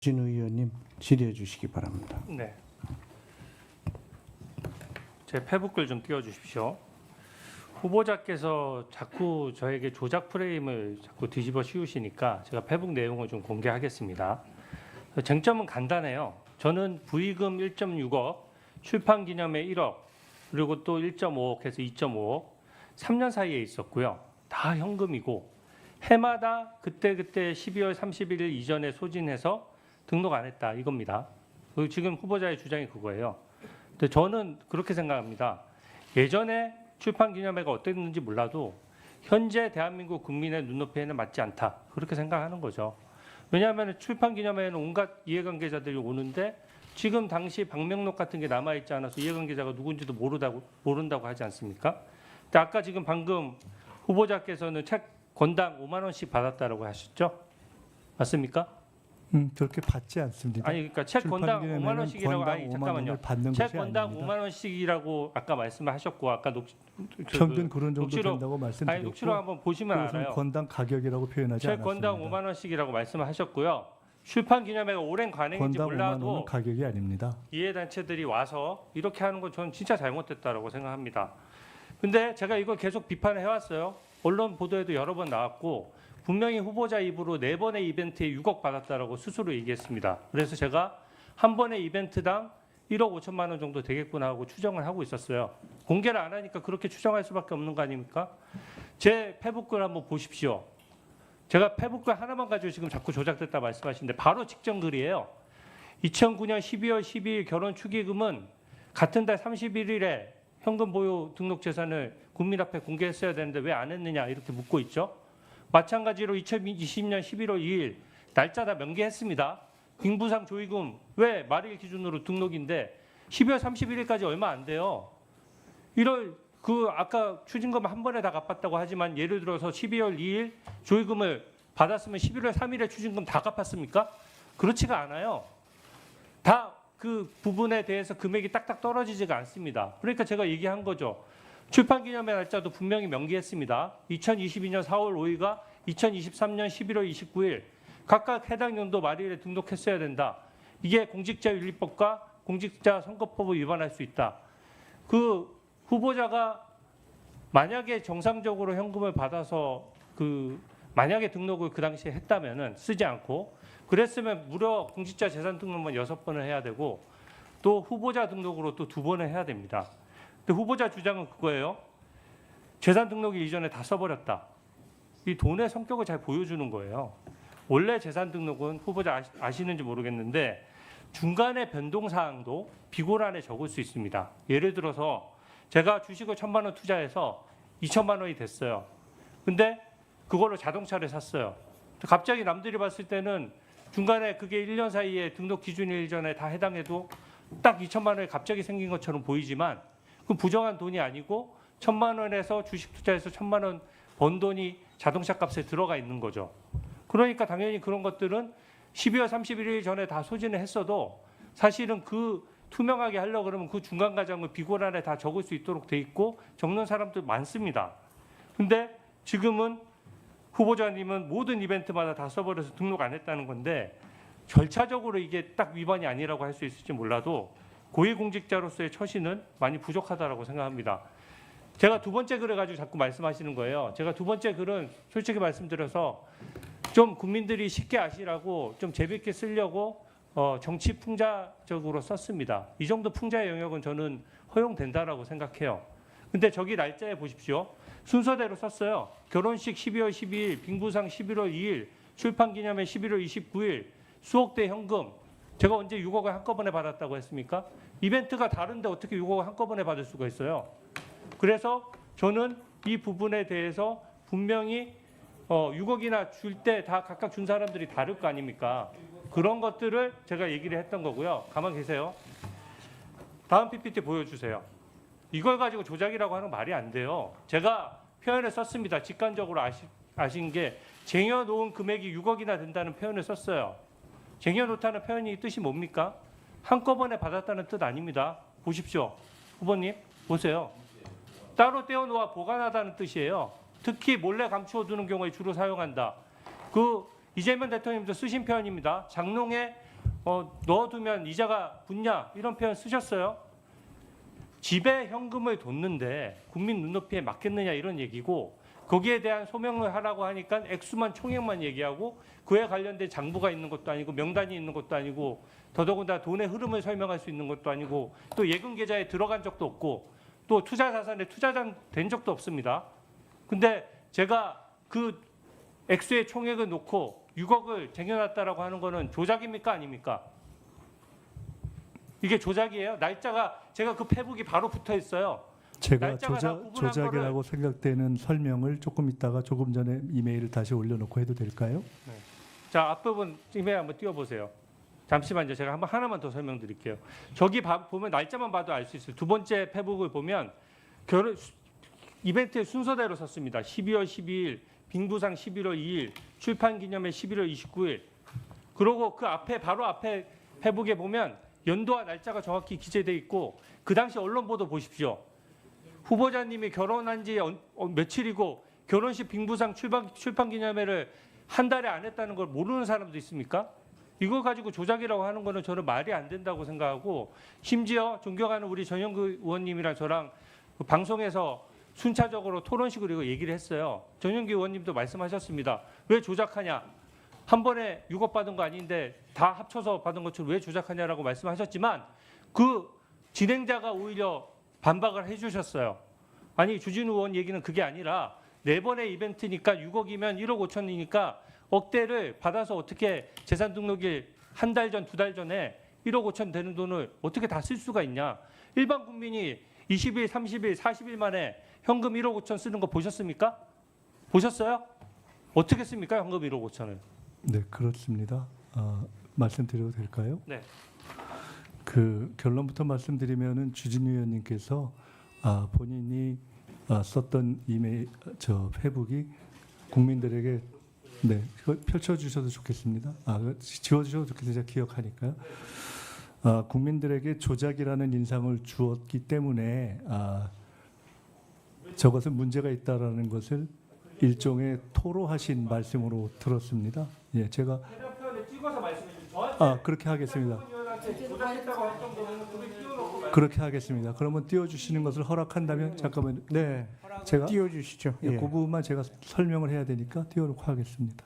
진 의원님 질의해 주시기 바랍니다. 네. 제 페북글 좀 띄워주십시오. 후보자께서 자꾸 저에게 조작 프레임을 자꾸 뒤집어 씌우시니까 제가 페북 내용을 좀 공개하겠습니다. 쟁점은 간단해요. 저는 부의금 1.6억, 출판 기념회 1억, 그리고 또 1.5억 해서 2.5억, 3년 사이에 있었고요. 다 현금이고 해마다 그때 12월 31일 이전에 소진해서 등록 안 했다 이겁니다. 지금 후보자의 주장이 그거예요. 근데 저는 그렇게 생각합니다. 예전에 출판 기념회가 어땠는지 몰라도 현재 대한민국 국민의 눈높이에는 맞지 않다. 그렇게 생각하는 거죠. 왜냐하면 출판 기념회에는 온갖 이해관계자들이 오는데 지금 당시 방명록 같은 게 남아있지 않아서 이해관계자가 누군지도 모른다고 하지 않습니까? 근데 아까 지금 방금 후보자께서는 책 권당 5만 원씩 받았다라고 하셨죠? 맞습니까? 그렇게 받지 않습니다. 아니 그러니까 책 권당 5만 원씩이라고 잠깐만요. 받는 책 것이 권당 아닙니다. 5만 원씩이라고 아까 말씀하셨고 아까 평균 그런 정도 된다고 아니 말씀드렸고 녹취록 한번 보시면 알아요. 권당 가격이라고 표현하지 책 않았습니다. 권당 5만 원씩이라고 말씀하셨고요. 출판 기념회가 오랜 관행인지 권당 5만 원은 몰라도 가격이 아닙니다. 이해단체들이 와서 이렇게 하는 건 저는 진짜 잘못됐다라고 생각합니다. 근데 제가 이걸 계속 비판을 해왔어요. 언론 보도에도 여러 번 나왔고 분명히 후보자 입으로 4번의 이벤트에 6억 받았다라고 스스로 얘기했습니다. 그래서 제가 한 번의 이벤트당 1억 5천만 원 정도 되겠구나 하고 추정을 하고 있었어요. 공개를 안 하니까 그렇게 추정할 수밖에 없는 거 아닙니까? 제 페북글 한번 보십시오. 제가 페북글 하나만 가지고 지금 자꾸 조작됐다 말씀하시는데 바로 직전 글이에요. 2009년 12월 12일 결혼 축의금은 같은 달 31일에 현금 보유 등록 재산을 국민 앞에 공개했어야 되는데 왜 안 했느냐 이렇게 묻고 있죠. 마찬가지로 2020년 11월 2일 날짜 다 명기했습니다. 빙부상 조의금 왜 말일 기준으로 등록인데 12월 31일까지 얼마 안 돼요. 1월 아까 추징금 한 번에 다 갚았다고 하지만 예를 들어서 12월 2일 조의금을 받았으면 11월 3일에 추징금 다 갚았습니까? 그렇지가 않아요. 다 그 부분에 대해서 금액이 딱딱 떨어지지가 않습니다. 그러니까 제가 얘기한 거죠. 출판기념회 날짜도 분명히 명기했습니다. 2022년 4월 5일과 2023년 11월 29일 각각 해당 연도 말일에 등록했어야 된다. 이게 공직자윤리법과 공직자선거법을 위반할 수 있다. 그 후보자가 만약에 정상적으로 현금을 받아서 만약에 등록을 그 당시에 했다면은 쓰지 않고 그랬으면 무려 공직자 재산 등록만 6번을 해야 되고 또 후보자 등록으로 또 2번을 해야 됩니다. 근데 후보자 주장은 그거예요. 재산 등록일 이전에 다 써버렸다. 이 돈의 성격을 잘 보여주는 거예요. 원래 재산 등록은 후보자 아시는지 모르겠는데 중간에 변동사항도 비고란에 적을 수 있습니다. 예를 들어서 제가 주식을 1,000만 원 투자해서 2천만 원이 됐어요. 근데 그걸로 자동차를 샀어요. 갑자기 남들이 봤을 때는 중간에 그게 1년 사이에 등록 기준일 전에 다 해당해도 딱 2천만 원이 갑자기 생긴 것처럼 보이지만 그 부정한 돈이 아니고 1,000만 원에서 주식 투자해서 1,000만 원 번 돈이 자동차 값에 들어가 있는 거죠. 그러니까 당연히 그런 것들은 12월 31일 전에 다 소진을 했어도 사실은 그 투명하게 하려고 그러면 그 중간 과정을 비고란에 다 적을 수 있도록 돼 있고 적는 사람들 많습니다. 근데 지금은 후보자님은 모든 이벤트마다 다 써버려서 등록 안 했다는 건데 절차적으로 이게 딱 위반이 아니라고 할 수 있을지 몰라도 고위공직자로서의 처신은 많이 부족하다라고 생각합니다. 제가 두 번째 글을 가지고 자꾸 말씀하시는 거예요. 제가 두 번째 글은 솔직히 말씀드려서 좀 국민들이 쉽게 아시라고 좀 재밌게 쓰려고 정치 풍자적으로 썼습니다. 이 정도 풍자의 영역은 저는 허용된다라고 생각해요. 근데 저기 날짜에 보십시오. 순서대로 썼어요. 결혼식 12월 12일, 빙부상 11월 2일, 출판기념회 11월 29일, 수억대 현금. 제가 언제 6억을 한꺼번에 받았다고 했습니까? 이벤트가 다른데 어떻게 6억을 한꺼번에 받을 수가 있어요? 그래서 저는 이 부분에 대해서 분명히 6억이나 줄 때 다 각각 준 사람들이 다를 거 아닙니까? 그런 것들을 제가 얘기를 했던 거고요. 가만 계세요. 다음 PPT 보여주세요. 이걸 가지고 조작이라고 하는 말이 안 돼요. 제가 표현을 썼습니다. 직관적으로 아신 게 쟁여놓은 금액이 6억이나 된다는 표현을 썼어요. 쟁여놓다는 표현이 뜻이 뭡니까? 한꺼번에 받았다는 뜻 아닙니다. 보십시오. 후보님 보세요. 따로 떼어놓아 보관하다는 뜻이에요. 특히 몰래 감추어두는 경우에 주로 사용한다. 이재명 대통령님도 쓰신 표현입니다. 장롱에 넣어두면 이자가 붙냐 이런 표현 쓰셨어요. 집에 현금을 뒀는데 국민 눈높이에 맞겠느냐 이런 얘기고 거기에 대한 소명을 하라고 하니까 액수만 총액만 얘기하고 그에 관련된 장부가 있는 것도 아니고 명단이 있는 것도 아니고 더더군다나 돈의 흐름을 설명할 수 있는 것도 아니고 또 예금 계좌에 들어간 적도 없고 또 투자 자산에 투자된 적도 없습니다. 근데 제가 그 액수의 총액을 놓고 6억을 쟁여놨다라고 하는 거는 조작입니까 아닙니까? 이게 조작이에요? 날짜가 제가 그 페북이 바로 붙어 있어요. 제가 날짜가 다 구분한 조작이라고 생각되는 설명을 조금 있다가 조금 전에 이메일을 다시 올려놓고 해도 될까요? 자, 앞부분 이메일 한번 띄워보세요. 잠시만요. 제가 한번 하나만 더 설명드릴게요. 저기 보면 날짜만 봐도 알 수 있어요. 두 번째 페북을 보면 결혼 이벤트의 순서대로 썼습니다. 12월 12일, 빙부상 11월 2일, 출판기념회 11월 29일. 그리고 그 앞에 바로 앞에 페북에 보면 연도와 날짜가 정확히 기재돼 있고 그 당시 언론 보도 보십시오. 후보자님이 결혼한 지 며칠이고 결혼식 빙부상 출판기념회를 한 달에 안 했다는 걸 모르는 사람도 있습니까? 이거 가지고 조작이라고 하는 거는 저는 말이 안 된다고 생각하고 심지어 존경하는 우리 전영구 의원님이랑 저랑 그 방송에서 순차적으로 토론식으로 얘기를 했어요. 전영구 의원님도 말씀하셨습니다. 왜 조작하냐? 한 번에 6억 받은 거 아닌데 다 합쳐서 받은 것처럼 왜 조작하냐라고 말씀하셨지만 그 진행자가 오히려 반박을 해주셨어요. 아니 주진우 의원 얘기는 그게 아니라 4번의 이벤트니까 6억이면 1억 5천이니까 억대를 받아서 어떻게 재산 등록일 한 달 전, 2달 전에 1억 5천 되는 돈을 어떻게 다 쓸 수가 있냐. 일반 국민이 20일, 30일, 40일 만에 현금 1억 5천 쓰는 거 보셨습니까? 보셨어요? 어떻게 씁니까? 현금 1억 5천을. 네, 그렇습니다. 말씀드려도 될까요? 네. 그 결론부터 말씀드리면은 주진우 의원님께서 본인이 썼던 이메일 페북이 국민들에게 네, 그거 펼쳐주셔도 좋겠습니다. 지워주셔도 좋겠어요. 제가 기억하니까요. 국민들에게 조작이라는 인상을 주었기 때문에 저것은 문제가 있다라는 것을 일종의 토로하신 말씀으로 들었습니다. 예, 제가 해당 표현을 찍어서 말씀해 주세요. 저한테 그렇게 하겠습니다. 조작했다고 할 정도면 그걸 띄워놓고 그렇게 하겠습니다. 그러면 띄워주시는 것을 허락한다면 잠깐만. 네, 제가 띄워주시죠. 예, 그 부분만 제가 설명을 해야 되니까 띄워놓고 하겠습니다.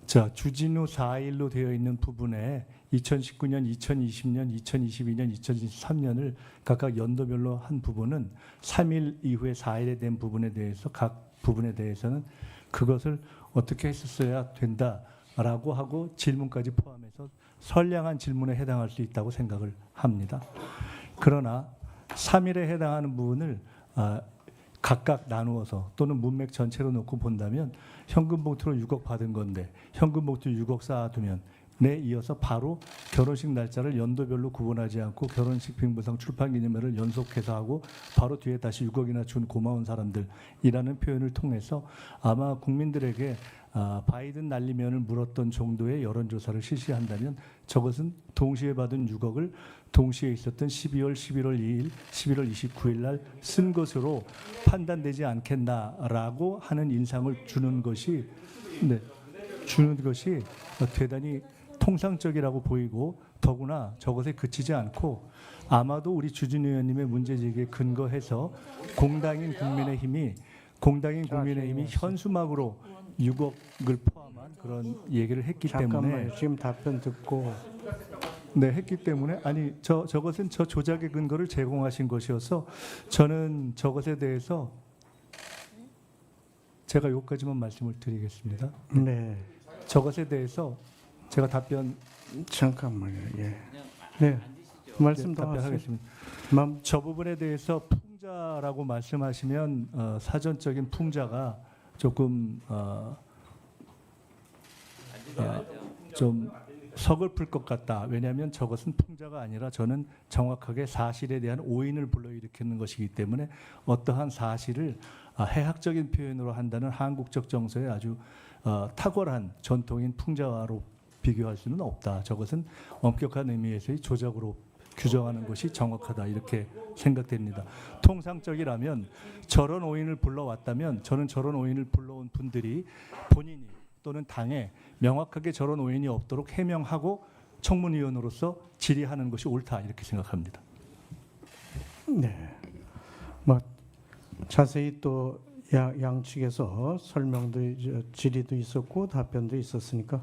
자, 주진우 4일로 되어 있는 부분에 2019년, 2020년, 2022년, 2023년을 각각 연도별로 한 부분은 3일 이후에 4일에 된 부분에 대해서 각 부분에 대해서는 그것을 어떻게 했었어야 된다라고 하고 질문까지 포함해서 선량한 질문에 해당할 수 있다고 생각을 합니다. 그러나 3일에 해당하는 부분을 각각 나누어서 또는 문맥 전체로 놓고 본다면 현금 봉투로 6억 받은 건데 현금 봉투 6억 쌓아두면 내 이어서 바로 결혼식 날짜를 연도별로 구분하지 않고 결혼식 빙부상 출판기념회를 연속해서 하고 바로 뒤에 다시 6억이나 준 고마운 사람들이라는 표현을 통해서 아마 국민들에게 바이든 날리면을 물었던 정도의 여론조사를 실시한다면 저것은 동시에 받은 6억을 동시에 있었던 12월 11월 2일, 11월 29일 날 쓴 것으로 판단되지 않겠나라고 하는 인상을 주는 것이 대단히 통상적이라고 보이고 더구나 저것에 그치지 않고 아마도 우리 주진우 의원님의 문제제기에 근거해서 공당인 국민의힘이 현수막으로 6억을 포함한 그런 얘기를 했기 때문에 잠깐만요. 지금 답변 듣고 했기 때문에 저것은 저 조작의 근거를 제공하신 것이어서 저는 저것에 대해서 제가 여기까지만 말씀을 드리겠습니다. 네. 저것에 대해서 제가 답변 잠깐만요. 예. 네. 말씀 더 답변하겠습니다. 하세요. 저 부분에 대해서 풍자라고 말씀하시면 사전적인 풍자가 조금 좀 서글플 것 같다. 왜냐하면 저것은 풍자가 아니라 저는 정확하게 사실에 대한 오인을 불러일으키는 것이기 때문에 어떠한 사실을 해학적인 표현으로 한다는 한국적 정서의 아주 탁월한 전통인 풍자로 비교할 수는 없다. 저것은 엄격한 의미에서의 조작으로 규정하는 것이 정확하다. 이렇게 생각됩니다. 통상적이라면 저런 오인을 불러왔다면 저는 저런 오인을 불러온 분들이 본인이 또는 당에 명확하게 저런 오인이 없도록 해명하고 청문위원으로서 질의하는 것이 옳다 이렇게 생각합니다. 네. 뭐 자세히 또 양측에서 설명도 질의도 있었고 답변도 있었으니까